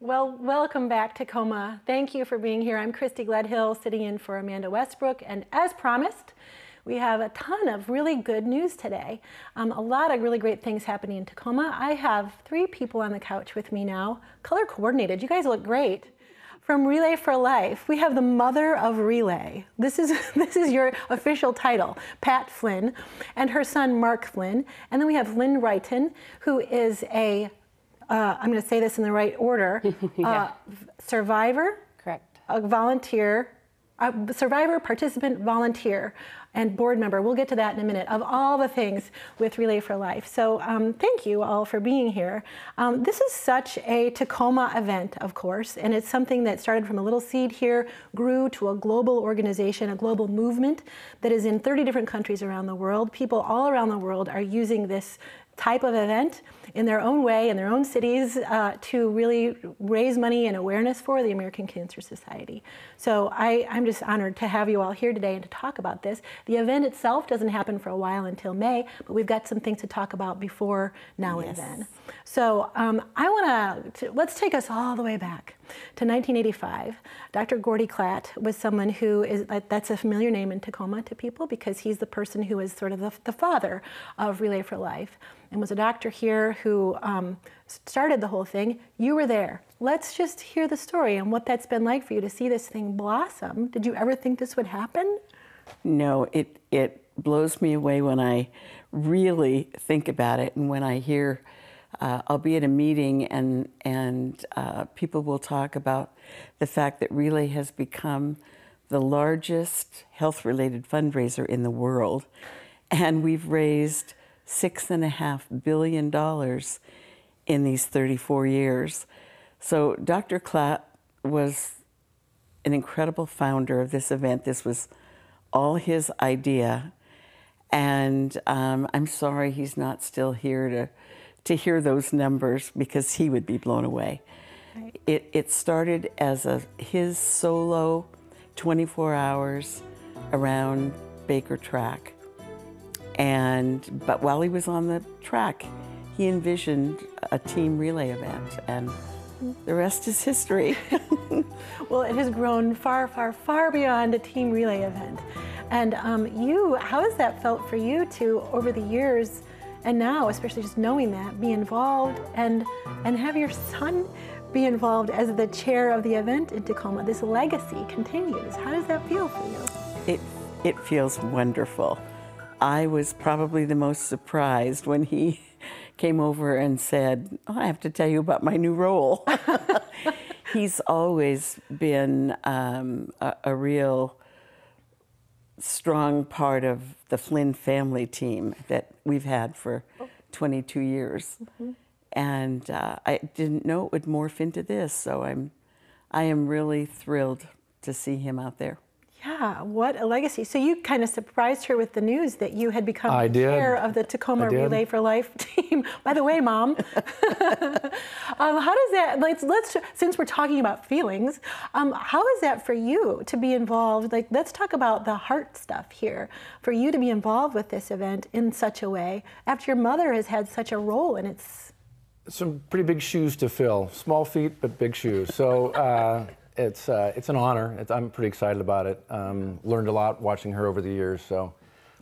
Well, welcome back, Tacoma. Thank you for being here. I'm Christy Gledhill, sitting in for Amanda Westbrook, and as promised, we have a ton of really good news today. A lot of really great things happening in Tacoma. I have 3 people on the couch with me now, color coordinated. You guys look great. From Relay for Life, we have the mother of Relay. This is your official title, Pat Flynn, and her son, Mark Flynn. And then we have Lynn Reiten, who is a, I'm going to say this in the right order, Yeah. Survivor, Correct. a volunteer, a survivor, participant, volunteer, and board member. We'll get to that in a minute, of all the things with Relay for Life. So thank you all for being here. This is such a Tacoma event, of course, and it's something that started from a little seed here, grew to a global organization, a global movement that is in 30 different countries around the world. People all around the world are using this type of event in their own way, in their own cities, to really raise money and awareness for the American Cancer Society. So I'm just honored to have you all here today and to talk about this. The event itself doesn't happen for a while until May, but we've got some things to talk about before now and then. So let's take us all the way back to 1985. Dr. Gordy Klatt was someone who is, that's a familiar name in Tacoma to people because he's the person who is sort of the father of Relay for Life, and was a doctor here who started the whole thing. You were there. Let's just hear the story and what that's been like for you to see this thing blossom. Did you ever think this would happen? No, it blows me away when I really think about it, and when I hear, I'll be at a meeting and people will talk about the fact that Relay has become the largest health-related fundraiser in the world, and we've raised $6.5 billion in these 34 years. So Dr. Klatt was an incredible founder of this event. This was all his idea, and I'm sorry he's not still here to hear those numbers, because he would be blown away. Right. It started as his solo 24 hours around Baker Track. But while he was on the track, he envisioned a team relay event, and the rest is history. Well, it has grown far, far, far beyond a team relay event. And how has that felt for you to, over the years, and now, especially just knowing that, be involved and have your son be involved as the chair of the event in Tacoma? This legacy continues. How does that feel for you? It feels wonderful. I was probably the most surprised when he came over and said, "Oh, I have to tell you about my new role." He's always been a real strong part of the Flynn family team that we've had for 22 years. Mm-hmm. And I didn't know it would morph into this, so I am really thrilled to see him out there. Yeah, what a legacy. So you kind of surprised her with the news that you had become the chair of the Tacoma Relay for Life team. By the way, Mom, how does that, let's since we're talking about feelings, how is that for you to be involved? Let's talk about the heart stuff here. For you to be involved with this event in such a way, after your mother has had such a role in its... Some pretty big shoes to fill. Small feet, but big shoes. So it's an honor. I'm pretty excited about it. Learned a lot watching her over the years, so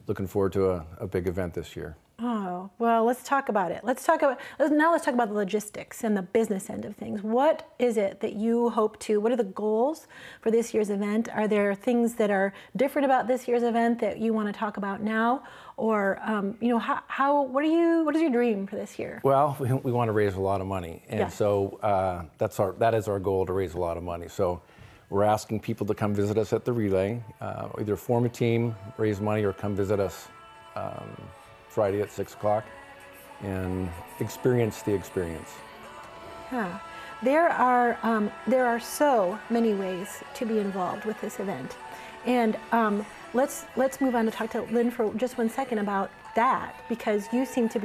looking forward to a big event this year. Oh, well, let's talk about it. Let's talk about the logistics and the business end of things. What is it that you hope to, what are the goals for this year's event? Are there things that are different about this year's event that you want to talk about now? Or, what is your dream for this year? Well, we want to raise a lot of money. And yes. So that is our goal, to raise a lot of money. So we're asking people to come visit us at the Relay, either form a team, raise money, or come visit us Friday at 6 o'clock and experience the experience. Yeah. There are so many ways to be involved with this event. And let's move on to talk to Lynn for just 1 second about that, because you seem to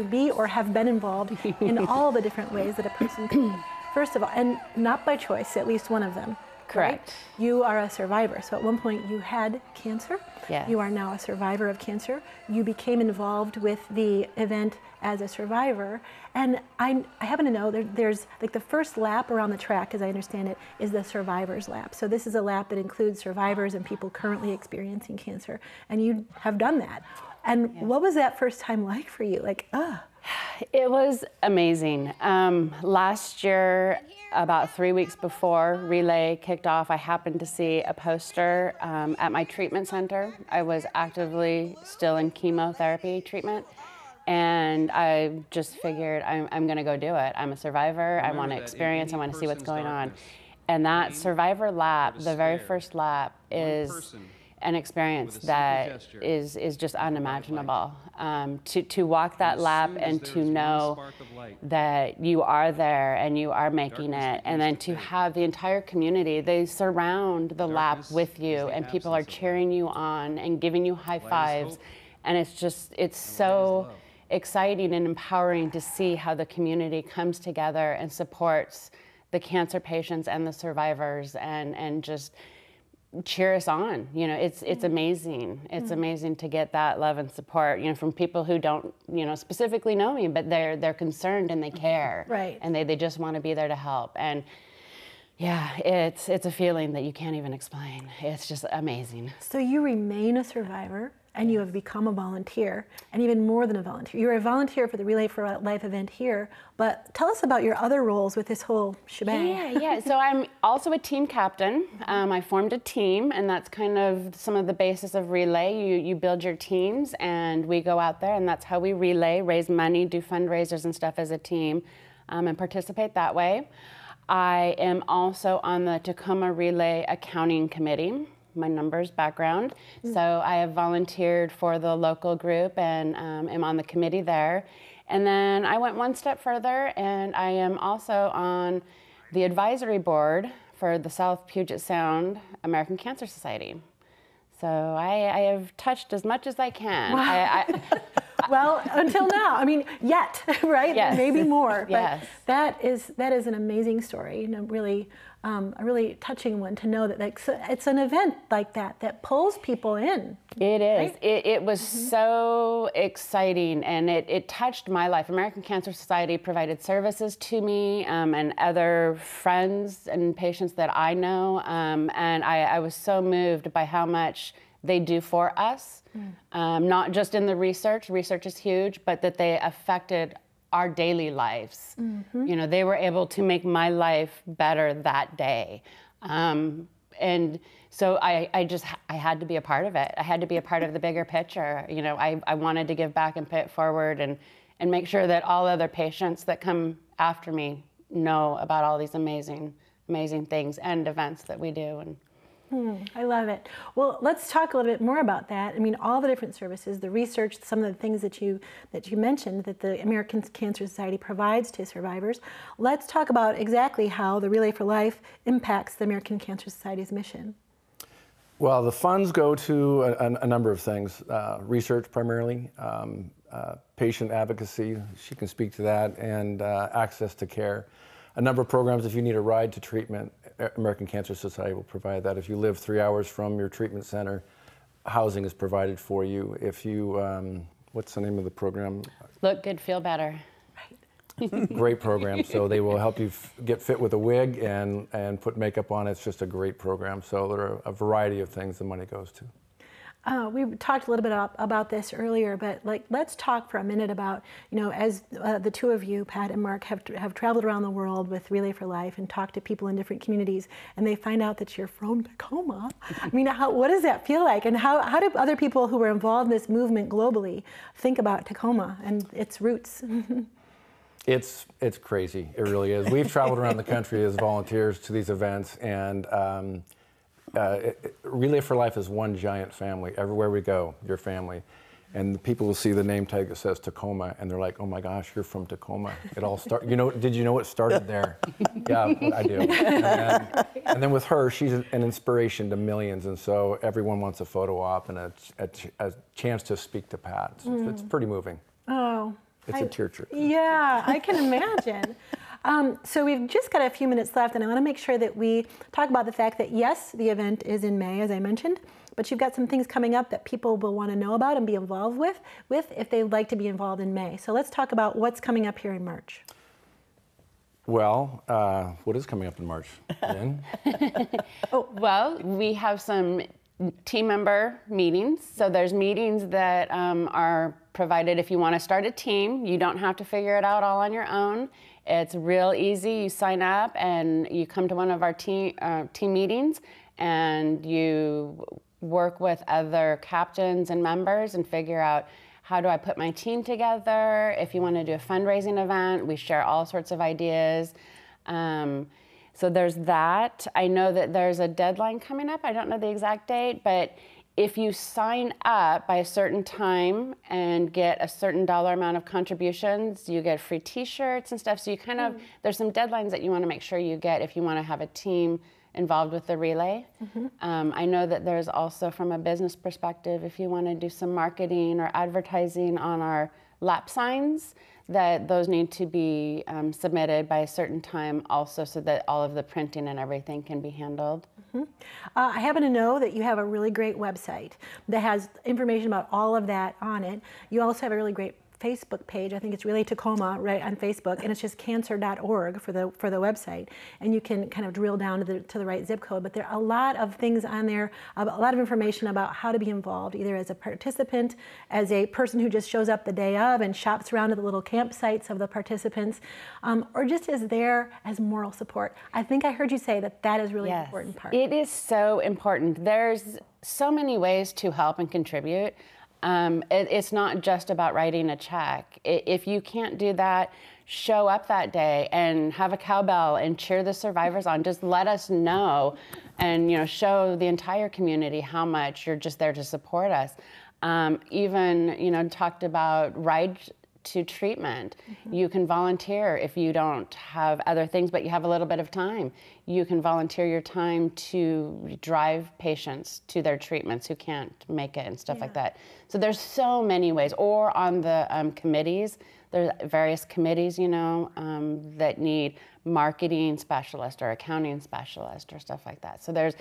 be or have been involved in all the different ways that a person can. First of all, and not by choice, at least one of them, Correct. Right? You are a survivor. So at one point you had cancer. Yes. You are now a survivor of cancer. You became involved with the event as a survivor. And I happen to know there's like the first lap around the track, as I understand it, is the survivors lap. So this is a lap that includes survivors and people currently experiencing cancer. And you have done that. And what was that first time like for you? Like, It was amazing. Last year, about 3 weeks before Relay kicked off, I happened to see a poster at my treatment center. I was actively still in chemotherapy treatment, and I just figured I'm going to go do it. I'm a survivor. I want to experience. I want to see what's going on. And that survivor lap, the very first lap, is an experience that is just unimaginable. To walk that lap and to know that you are there and you are making it, and then to have the entire community, they surround the lap with you, and people are cheering you on and giving you high fives, and it's so exciting and empowering to see how the community comes together and supports the cancer patients and the survivors, and just cheer us on. You know, it's amazing. It's amazing to get that love and support, you know, from people who don't, you know, specifically know me, but they're concerned and they care. Right. And they just want to be there to help. And yeah, it's a feeling that you can't even explain. It's just amazing. So you remain a survivor, and you have become a volunteer, and even more than a volunteer. You're a volunteer for the Relay for Life event here, but tell us about your other roles with this whole shebang. Yeah. So I'm also a team captain. I formed a team, and that's kind of some of the basis of Relay. You build your teams, and we go out there, and that's how we relay, raise money, do fundraisers and stuff as a team, and participate that way. I am also on the Tacoma Relay Accounting Committee, my numbers background. So I have volunteered for the local group and am on the committee there. And then I went one step further, and I am also on the advisory board for the South Puget Sound American Cancer Society. So I have touched as much as I can. Wow. Well, until now, I mean, yet, right? Yes. Maybe more. Yes. But that is an amazing story, and a really touching one to know that it's an event like that pulls people in. It is. Right? It was so exciting, and it touched my life. American Cancer Society provided services to me and other friends and patients that I know, and I was so moved by how much they do for us, not just in the research is huge, but that they affected our daily lives. You know, they were able to make my life better that day. And so I had to be a part of it. I had to be a part of the bigger picture. You know, I wanted to give back and pay it forward and make sure that all other patients that come after me know about all these amazing things and events that we do. And I love it. Well, let's talk a little bit more about that. I mean, all the different services, the research, some of the things that you mentioned that the American Cancer Society provides to survivors. Let's talk about exactly how the Relay for Life impacts the American Cancer Society's mission. Well, the funds go to a number of things. Research primarily, patient advocacy, she can speak to that, and access to care. A number of programs. If you need a ride to treatment, American Cancer Society will provide that. If you live 3 hours from your treatment center, housing is provided for you. If you, what's the name of the program? Look good, feel better. Great program. So they will help you get fit with a wig and put makeup on. It's just a great program. So there are a variety of things the money goes to. We talked a little bit about this earlier, but let's talk for a minute about, you know, as the two of you, Pat and Mark, have traveled around the world with Relay for Life and talked to people in different communities, and they find out that you're from Tacoma. I mean, what does that feel like? And how do other people who were involved in this movement globally think about Tacoma and its roots? It's crazy. It really is. We've traveled around the country as volunteers to these events, and Relay for Life is one giant family. Everywhere we go, your family. And the people will see the name tag that says Tacoma, and they're like, oh my gosh, you're from Tacoma. It all started, did you know it started there? Yeah, I do. And then with her, she's an inspiration to millions, and so everyone wants a photo op and a chance to speak to Pat. It's pretty moving. Oh. It's a tearjerker. Yeah, I can imagine. So we've just got a few minutes left, and I want to make sure that we talk about the fact that yes, the event is in May, as I mentioned, but you've got some things coming up that people will want to know about and be involved with if they'd like to be involved in May. So let's talk about what's coming up here in March. Well, what is coming up in March, Lynn? Well, we have some team member meetings. So there's meetings that are provided if you want to start a team. You don't have to figure it out all on your own. It's real easy. You sign up and you come to one of our team meetings, and you work with other captains and members and figure out, how do I put my team together? If you want to do a fundraising event, we share all sorts of ideas. So there's that. I know that there's a deadline coming up. I don't know the exact date, but if you sign up by a certain time and get a certain dollar amount of contributions, you get free t-shirts and stuff. So you kind of, there's some deadlines that you want to make sure you get if you want to have a team involved with the relay. I know that there's also, from a business perspective, if you want to do some marketing or advertising on our lap signs, that those need to be submitted by a certain time also, so that all of the printing and everything can be handled. I happen to know that you have a really great website that has information about all of that on it. You also have a really great Facebook page. I think it's Relay Tacoma, right, on Facebook, and it's just cancer.org for the website, and you can kind of drill down to the right zip code. But there are a lot of things on there, a lot of information about how to be involved, either as a participant, as a person who just shows up the day of and shops around at the little campsites of the participants, or just as there as moral support. I think I heard you say that that is really an important part. It is so important. There's so many ways to help and contribute. It's not just about writing a check. If you can't do that, show up that day and have a cowbell and cheer the survivors on. Just let us know, and show the entire community how much you're just there to support us. Even talked about ride to treatment. You can volunteer if you don't have other things, but you have a little bit of time. You can volunteer your time to drive patients to their treatments who can't make it and stuff like that. So there's so many ways. Or on the committees, there's various committees, that need marketing specialist or accounting specialist or stuff like that. So there's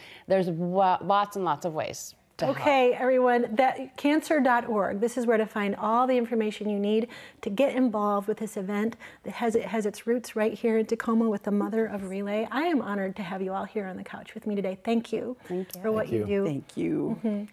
lots and lots of ways. Okay, everyone, that cancer.org, this is where to find all the information you need to get involved with this event that has its roots right here in Tacoma with the mother of Relay. I am honored to have you all here on the couch with me today. Thank you, for what you do. Thank you.